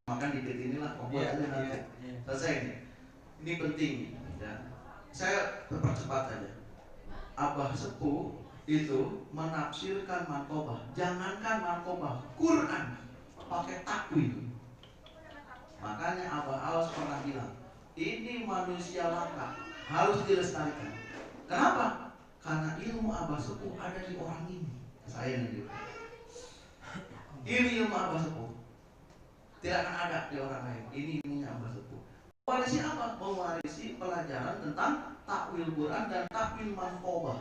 makan dikit inilah, kombuat aja nanti. Selesai ini. Ini penting ya. Saya percepat aja. Abah Sepuh itu menafsirkan markobah. Jangankan markobah, Quran pakai takwil. Makanya Abah Awas pernah bilang, ini manusia langka, harus dilestarikan. Kenapa? Karena ilmu Abah Sepuh ada di orang ini. Saya nih. Ini ilmu Abah Sepuh. Tidak akan ada di orang lain. Ini ilmunya Abah Sepuh. Mewarisi apa? Mewarisi pelajaran tentang takwil Quran dan takwil markobah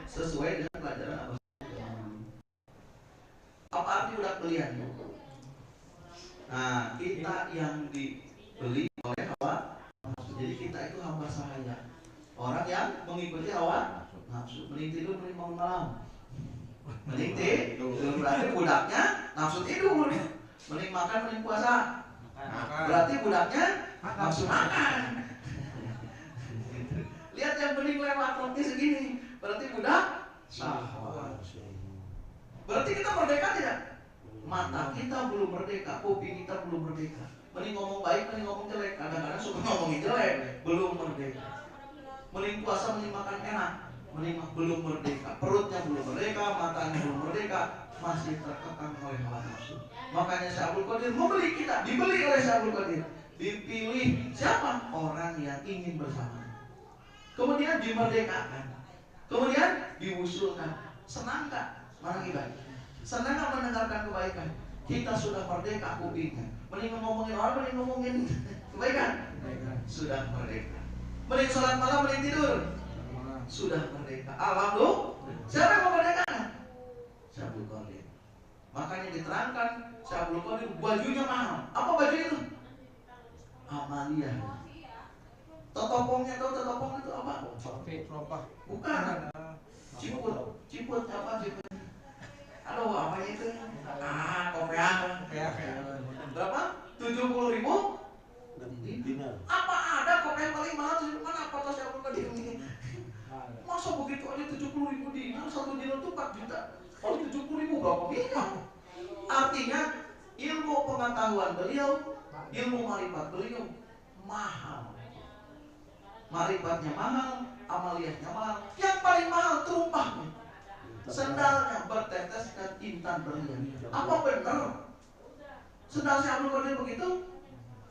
sesuai dengan pelajaran Abah Sepuh. Apa arti budak belian? Nah, kita yang dibeli oleh hawa nafsu. Jadi kita itu hamba sahaya. Orang yang mengikuti hawa nafsu. Mending tidur, mending bangun malam. Mending tidur berarti budaknya nafsu tidur. Mending makan, mending puasa. Berarti budaknya nafsu makan. Lihat yang bening lewat roti segini, berarti budak syahwat. Berarti kita merdeka tidak? Mata kita belum merdeka, kuping kita belum merdeka. Mending ngomong baik, mending ngomong jelek. Kadang-kadang suka ngomongin jelek, belum merdeka. Mending puasa, mending makan enak, mending belum merdeka. Perutnya belum merdeka, matanya belum merdeka, masih terkekang oleh hawa nafsu. Makanya Syekh Abdul Qadir membeli kita, dibeli oleh Syekh Abdul Qadir. Dipilih siapa? Orang yang ingin bersama. Kemudian dimerdekakan, kemudian diusulkan. Senang gak? Mana kita? Senang gak mendengarkan kebaikan? Kita sudah merdeka kupingnya. Mending ngomongin orang, mending ngomongin kebaikan. Sudah merdeka. Mending sholat malam, mending tidur. Sudah merdeka. Alhamdulillah. Siapa yang memerdekakan? Syekh Abdul Qadir. Makanya diterangkan Syekh Abdul Qadir bajunya mahal. Apa baju itu? Amalia. Totopongnya, tahu totopong itu apa? Bukan. Ciput apa ciput? Aduh, apa itu? Kopiah. Berapa? 70.000? Apa ada kopiah paling mahal? Mana foto Syekh Abdul Qadir ini? Masa begitu aja 70.000 dinar? 1 dinar itu 4 juta. Kalau 70.000 berapa miliar? Artinya ilmu pengetahuan beliau, ilmu marifat beliau mahal. Marifatnya mahal, amaliyahnya mahal. Yang paling mahal terumpahnya. Sendalnya berteteskan intan berlian. Apa benar sendal Syekh Abdul Qadir begitu?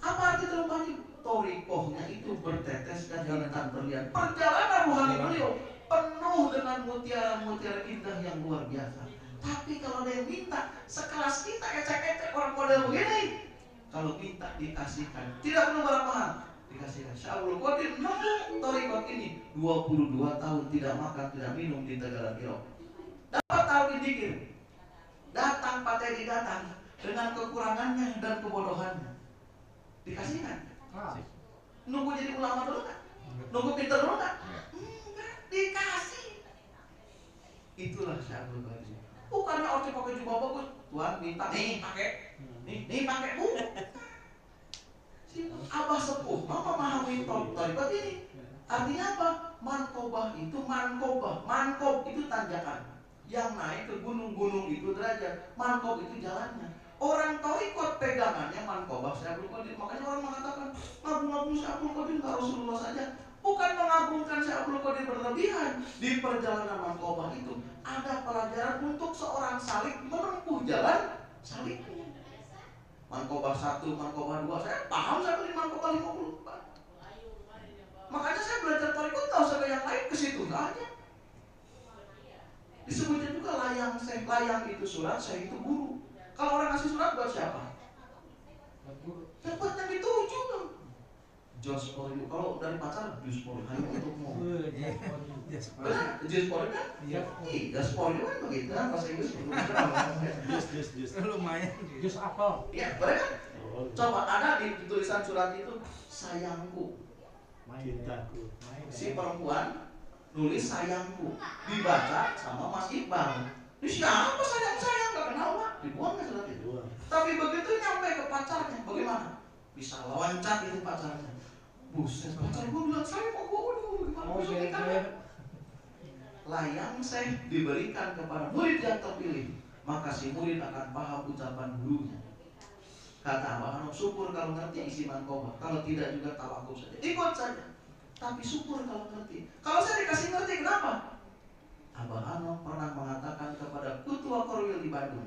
Apa arti terumpahnya? Torikohnya itu berteteskan intan berlian. Perjalanan rohani beliau penuh dengan mutiara-mutiara indah yang luar biasa. Tapi kalau dia minta sekelas kita ecek-ecek orang model begini, kalau minta dikasihkan, tidak perlu barang mahal, dikasihkan. Syekh Abdul Qadir nemu torikot ini 22 tahun tidak makan, tidak minum di Tegalan Irok. Dapat tahu dikir. Datang Patedi datang dengan kekurangannya dan kebodohannya. Dikasihkan. Nunggu jadi ulama dulu kan? Nunggu pintar dulu kan? Enggak, dikasih. Itulah Syekh Abdul Qadir. Bukannya orang pakai jubah bagus, Tuhan minta nih pakai, nih pakai bu. Si Abah Sepuh memahami tarikat ini. Artinya apa? Mankobah itu mankobah, mankob itu tanjakan. Yang naik ke gunung-gunung itu derajat, mankob itu jalannya. Orang torikot pegangannya mankobah Syekh Abdul Qadir. Makanya orang mengatakan ngagung-ngagung Syekh Abdul Qadir nggak Rasulullah saja. Bukan mengagungkan Syekh Abdul Qadir berlebihan. Di perjalanan mankobah itu ada pelajaran untuk seorang salik menempuh jalan saliknya. Mankobah 1, mankobah 2, saya paham sampai mankobah 54. Makanya saya belajar torikot tahu sampai yang lain ke situ aja. Disebutnya juga layang syekh, layang itu surat, syekh itu guru. Kalau orang ngasih surat buat siapa? Buat yang dituju dong. Jos for you. Kalau dari pacar, just for you. Hanya untukmu. Benar? Just for you kan? Iya, just for you kan begitu. Bahasa Inggris just. Lumayan. Jus apel. Iya, benar kan? Coba ada di tulisan surat itu, sayangku. Cintaku. Si perempuan nulis sayangku, dibaca sama Mas Iqbal. Ini siapa sayang-sayang, gak kenal Pak, dibuang gak surat itu. Tapi begitu nyampe ke pacarnya, bagaimana? Bisa loncat itu pacarnya. Buset, pacar gue bilang sayang kok gue gimana bisa nikah? Layang syekh diberikan kepada murid yang terpilih, maka si murid akan paham ucapan gurunya. Kata Abah Hanum, syukur kalau ngerti isi manqobah, kalau tidak juga tawakuf saja, ikut saja. Tapi syukur kalau ngerti. Kalau saya dikasih ngerti, kenapa? Abah Hanum pernah mengatakan kepada Kutua Korwil di Bandung,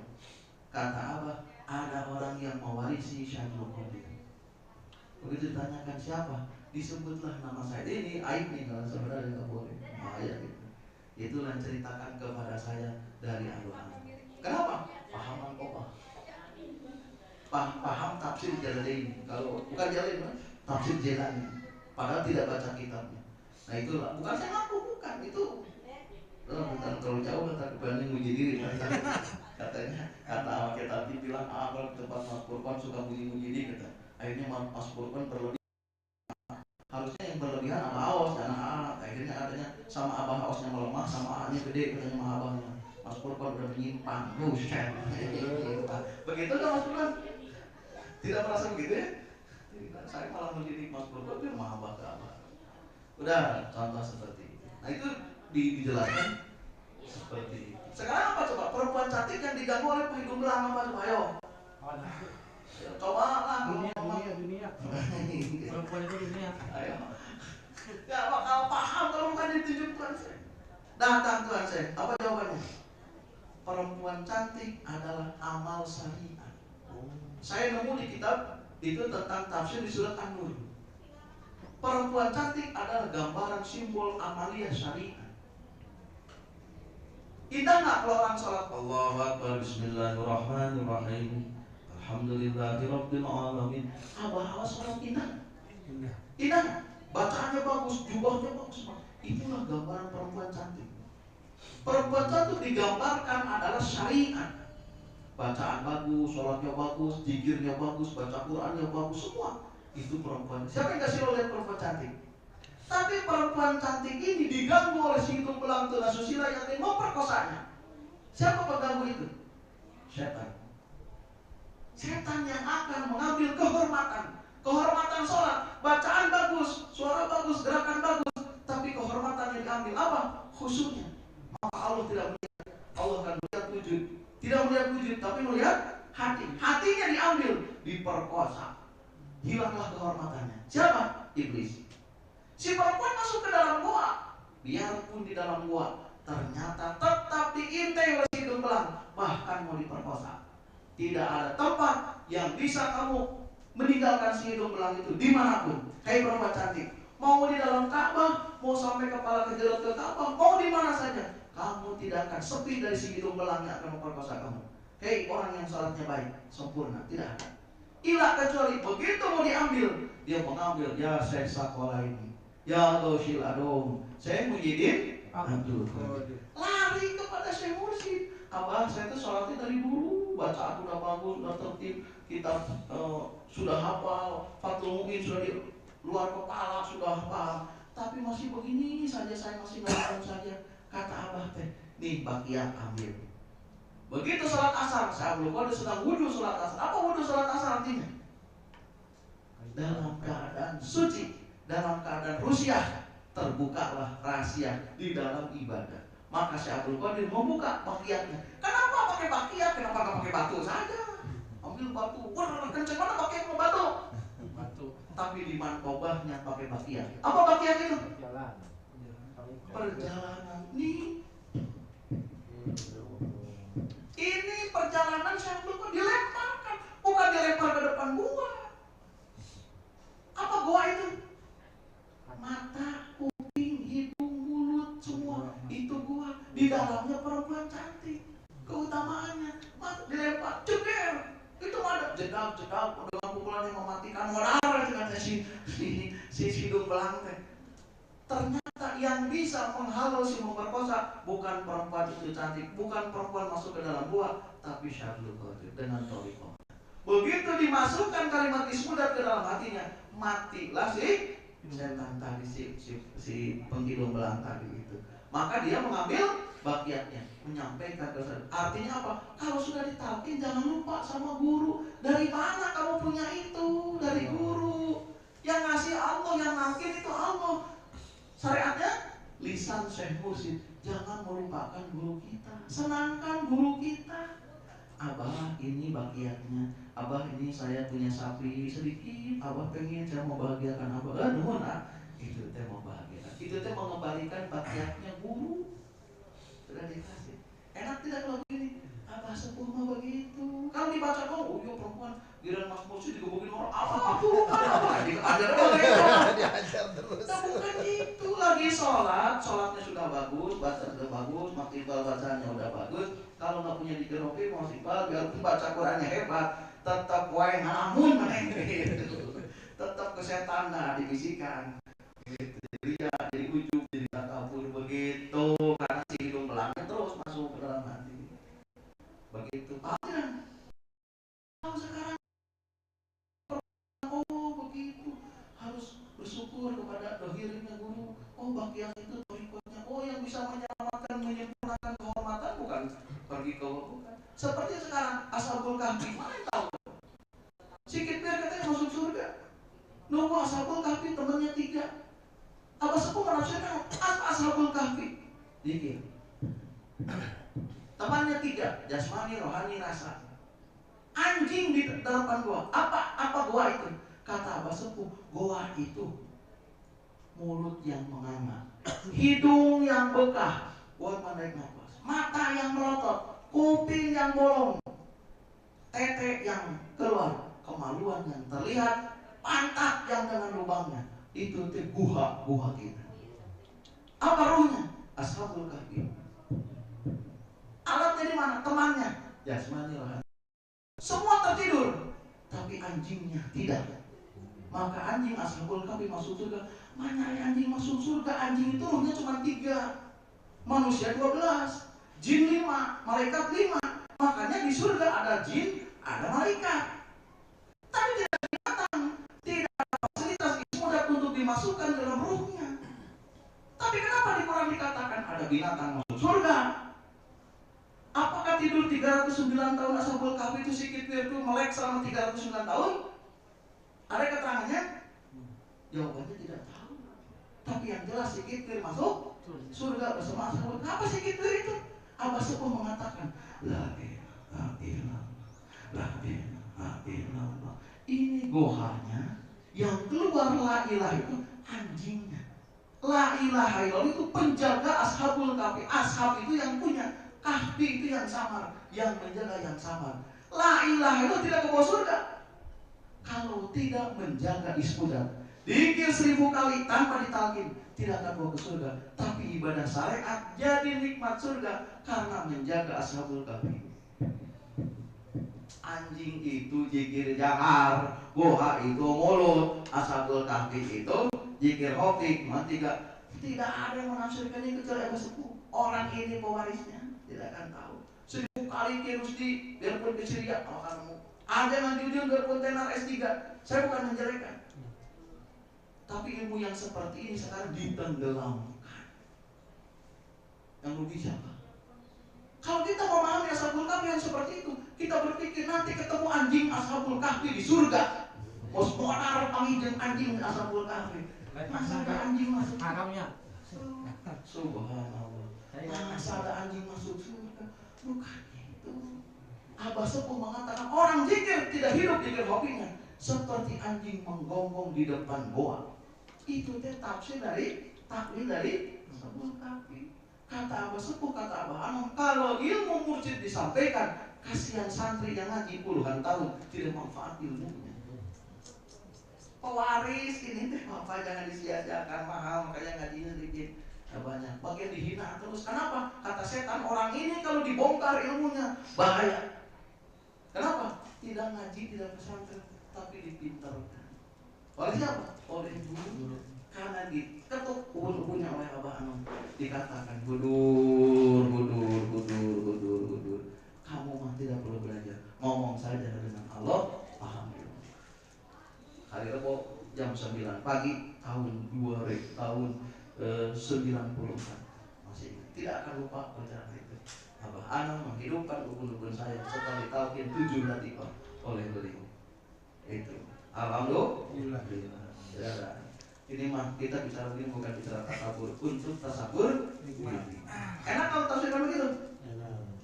kata Abah, ada orang yang mewarisi Syaikhul Qadir. Begitu ditanyakan siapa, disebutlah nama saya. Ini aib nih, kalau sebenarnya nggak boleh, bahaya gitu. Itulah ceritakan kepada saya dari Abah Hanum. Kenapa? Paham manqobah, paham tafsir Jalalain. Kalau bukan Jalalain, tafsir Jalalain. Padahal tidak baca kitabnya. Nah itulah, bukan saya ngaku, bukan itu. Bukan terlalu jauh, kata berani muji diri. Katanya, kata awak tadi bilang, kalau tempat Mas Purban suka muji-muji diri, kata. Akhirnya Mas Purban berlebihan. Harusnya yang berlebihan sama Aos, anak A. Akhirnya katanya sama Abah Aosnya melemah, sama A-nya gede, katanya sama Abahnya. Mas Purban udah menyimpang. Buset. Begitu kan Mas Purban? Tidak merasa begitu ya? Saya malah mendidik Mas Purban biar mahabah ke Abah. Udah, contoh seperti itu. Nah itu dijelaskan seperti itu. Sekarang apa coba? Perempuan cantik yang diganggu oleh hidung belang apa coba? Ayo. Coba lah. Dunia. Perempuan itu dunia. Ayo. Gak bakal paham kalau bukan ditunjuk Tuhan saya. Datang Tuhan saya. Apa jawabannya? Perempuan cantik adalah amal syariat. Saya nemu di kitab itu tentang tafsir di surat An-Nur. Perempuan cantik adalah gambaran simbol amalia syariat. Indah nggak kalau orang sholat Allahu Akbar Bismillahirrahmanirrahim Alhamdulillahirabbil alamin. Abah sholat indah. Indah nggak? Bacaannya bagus, jubahnya bagus. Itulah gambaran perempuan cantik. Perempuan cantik digambarkan adalah syariat. Bacaan bagus, sholatnya bagus, zikirnya bagus, baca Qurannya bagus, semua itu perempuan. Siapa yang kasih lo lihat perempuan cantik? Tapi perempuan cantik ini diganggu oleh si hidung belang tuna susila yang ingin memperkosanya. Siapa pengganggu itu? Setan. Setan yang akan mengambil kehormatan sholat, bacaan bagus, suara bagus, gerakan bagus, tapi kehormatan yang diambil apa? Khusyuknya. Maka Allah tidak melihat. Allah akan melihat wujud. Tidak melihat wujud, tapi melihat hati. Hatinya diambil, diperkosa. Hilanglah kehormatannya. Siapa? Iblis. Si perempuan masuk ke dalam gua. Biarpun di dalam gua, ternyata tetap diintai oleh si hidung belang. Bahkan mau diperkosa. Tidak ada tempat yang bisa kamu meninggalkan si hidung belang itu dimanapun. Kayak perempuan cantik. Mau di dalam Ka'bah, mau sampai kepala kejerat ke Ka'bah, mau di mana saja. Kamu tidak akan sepi dari si hidung belang yang akan memperkosa kamu. Hei orang yang salatnya baik, sempurna, tidak ada. Ilah kecuali begitu mau diambil, dia mengambil, ya saya sekolah ini, ya Gausil Adom, saya mujidin, Abdul. Lari kepada Syekh Mursyid. Abah saya itu salatnya dari dulu, bacaan udah bagus, udah tertib, kitab sudah hafal, Fathul Mu'in sudah di luar kepala, sudah hafal, tapi masih begini saja, saya masih ngelakuin saja. Kata Abah teh, nih bagian ambil. Begitu sholat asar, saya belum ada sedang wudhu sholat asar. Apa wudhu sholat asar artinya? Dalam keadaan suci, dalam keadaan rusyah, terbukalah rahasia di dalam ibadah. Maka Syekh Abdul Qadir membuka bakiatnya. Kenapa pakai bakiat? Kenapa nggak pakai batu saja? Ambil batu, wah kenceng mana bakiat mau batu? Batu. Tapi di manqobahnya pakai bakiat. Apa bakiat itu? Perjalanan ini perjalanan Syekh Abdul Qadir dilemparkan, bukan dilempar ke depan gua. Apa gua itu? Mata, kuping, hidung, mulut, semua itu gua. Di dalamnya perempuan cantik. Keutamaannya, dilempar, ceder. Itu ada jedal dengan pukulan yang mematikan modal dengan si hidung belang teh. Ternyata yang bisa menghalau si memperkosa bukan perempuan itu cantik, bukan perempuan masuk ke dalam gua, tapi Syekh Abdul Qadir dengan thariqah. Begitu dimasukkan kalimat ismudat ke dalam hatinya, matilah si setan tadi, si penghidung belang tadi itu. Maka dia mengambil bakiatnya, menyampaikan kesan. Artinya apa? Kalau sudah ditalkin jangan lupa sama guru. Dari mana kamu punya itu? Dari guru. Yang ngasih Allah, yang nangkin itu Allah. Syariatnya lisan Syekh Mursyid, jangan melupakan guru kita, senangkan guru kita. Abah ini bagiannya, Abah ini saya punya sapi sedikit, Abah pengen saya mau bahagiakan Abah. Nuhun itu teh mau bahagiakan, itu teh mengembalikan bagiannya guru. Sudah dikasih. Enak tidak kalau begini? Abah sepuh mah begitu. Kalau dibaca oh iya perempuan, giliran Mas Musi digebukin orang, apa tuh kan apa? Diajar begitu. Diajar terus. Nah, bukan itu lagi sholatnya sudah bagus, baca sudah bagus, maksimal bacanya udah bagus. Kalau nggak punya dikeropi maksimal, biarpun baca Qurannya hebat, tetap wae ngalamun maneh gitu. Tetap kesetan dibisikan. Gitu. Jadi ujub, jadi takabur begitu, karena si hidung belakang terus masuk ke dalam hati. Begitu. Tahu sekarang begitu harus bersyukur kepada dohirnya guru. Oh bagian itu berikutnya. Oh yang bisa menyelamatkan, menyempurnakan kehormatan bukan pergi ke bukan. Seperti sekarang Ashabul Kahfi, mana yang tahu? Sikit biar katanya masuk surga. Nunggu Ashabul Kahfi temannya 3. Apa sepuh menafsirkan Ashabul Kahfi? Dikir. Temannya 3, jasmani, rohani, rasa. Anjing di depan gua. Apa gua itu? Kata Abah Sepuh, gua itu mulut yang menganga, hidung yang bekah buat menarik nafas, mata yang melotot, kuping yang bolong, tete yang keluar, kemaluan yang terlihat, pantat yang dengan lubangnya. Itu guha kita. Apa ruhnya? Ashabul Kahfi. Alatnya di mana? Temannya jasmani, rohani. Semua tertidur, tapi anjingnya tidak. Maka anjing Ashabul Kahfi masuk surga. Mana anjing masuk surga? Anjing itu ruhnya cuma 3, manusia 12, jin 5, malaikat 5. Makanya di surga ada jin, ada malaikat. Tapi tidak ada binatang, tidak ada fasilitas ibadah untuk dimasukkan dalam ruhnya. Tapi kenapa di Quran dikatakan ada binatang masuk surga? Apakah tidur 309 tahun Ashabul Kahfi itu sikit itu melek selama 309 tahun? Ada keterangannya? Jawabannya tidak tahu. Tapi yang jelas sikit masuk surga bersama Ashabul Kahfi. Apa sikit itu? Abah Sepuh mengatakan, la ilaha illallah, la ilaha illallah. Ini gohanya, yang keluar la ilaha itu anjingnya. La ilaha illallah itu penjaga Ashabul Kahfi. Ashab itu yang punya, Kahfi itu yang samar, yang menjaga yang samar. La ilaha illallah tidak ke bawah surga kalau tidak menjaga ismudat. Dikir 1000 kali tanpa ditalkin, tidak akan bawa ke surga. Tapi ibadah syariat jadi nikmat surga karena menjaga Ashabul Kahfi. Anjing itu jikir jahar, goha itu mulut, Ashabul Kahfi itu jikir hofik. Tidak ada yang menafsirkan ini kecuali Abah Sepuh. Orang ini pewarisnya tidak akan tahu. 1000 kali kirusdi biarpun ke Syria akan kamu. Ada yang jujur biarpun tenar S3. Saya bukan menjelekan. Tapi ilmu yang seperti ini sekarang ditenggelamkan. Yang rugi siapa? Kalau kita memahami Ashabul Kahfi yang seperti itu, kita berpikir nanti ketemu anjing Ashabul Kahfi di surga. Bos monar panggil anjing Ashabul Kahfi. Masa ada anjing masuk haramnya? Subhanallah. Masa ada anjing masuk surga? Bukan itu. Abah Sepuh mengatakan orang zikir tidak hidup zikir hobinya seperti anjing menggonggong di depan goa. Itu tafsir dari takwil dari Ashabul Kahfi. Kata Abah Sepuh, kata Abah Anom, kalau ilmu mursyid disampaikan, kasihan santri yang ngaji puluhan tahun tidak manfaat ilmunya. Pewaris ini teh apa jangan disia-siakan, mahal makanya ngajinya sedikit banyak. Bagian dihina terus. Kenapa? Kata setan orang ini kalau dibongkar ilmunya bahaya. Kenapa? Tidak ngaji, tidak pesantren, tapi dipintarkan. Oleh siapa? Oleh guru. Karena diketuk ubun-ubunnya oleh Abah Anom. Dikatakan budur. Kamu mah tidak perlu belajar. Ngomong saja dengan Allah. Alhamdulillah. Hari Rabu jam 9 pagi tahun 94 masih tidak akan lupa pelajaran itu. Abah Anom menghidupkan ubun-ubun saya setelah ditalkin 7 latifah oleh beliau. Itu. Alhamdulillah. Ya, ini mah kita bicara begini bukan bicara tasabur, untuk tasabur nikmati. Enak kalau tafsirkan begitu.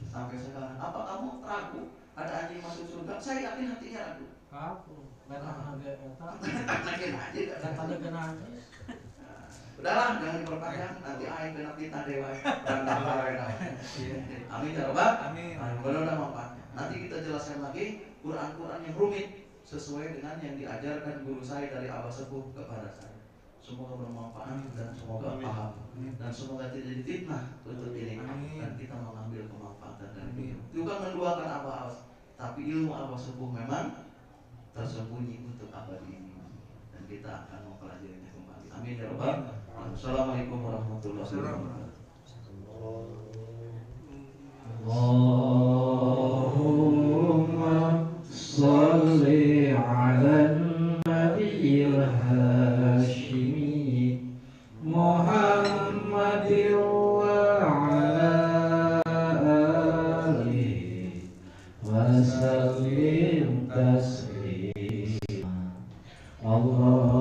Sampai sekarang apa kamu ragu ada anjing masuk surga, saya yakin hatinya ragu. Aku, karena ada eta. Makin aja kan. Tadi kena nangis. Udahlah, jangan diperpanjang, nanti aing kena fitnah dewa. Amin ya Rabbal. Amin. Mudah-mudahan manfaatnya. Nanti kita jelaskan lagi Quran-Quran yang rumit sesuai dengan yang diajarkan guru saya dari Abah Sepuh kepada saya. Semoga bermanfaat dan semoga paham dan semoga tidak difitnah untuk ini dan kita mengambil kemanfaatan dari itu. Bukan menduakan Abah, tapi ilmu Abah Sepuh memang tersembunyi untuk abadi ini dan kita akan mempelajarinya kembali. Amin ya Rabbal. Assalamualaikum warahmatullahi wabarakatuh. Allahumma salli ala nabiyil hashimi Muhammadin wa ala alihi wa sallim taslima. Allah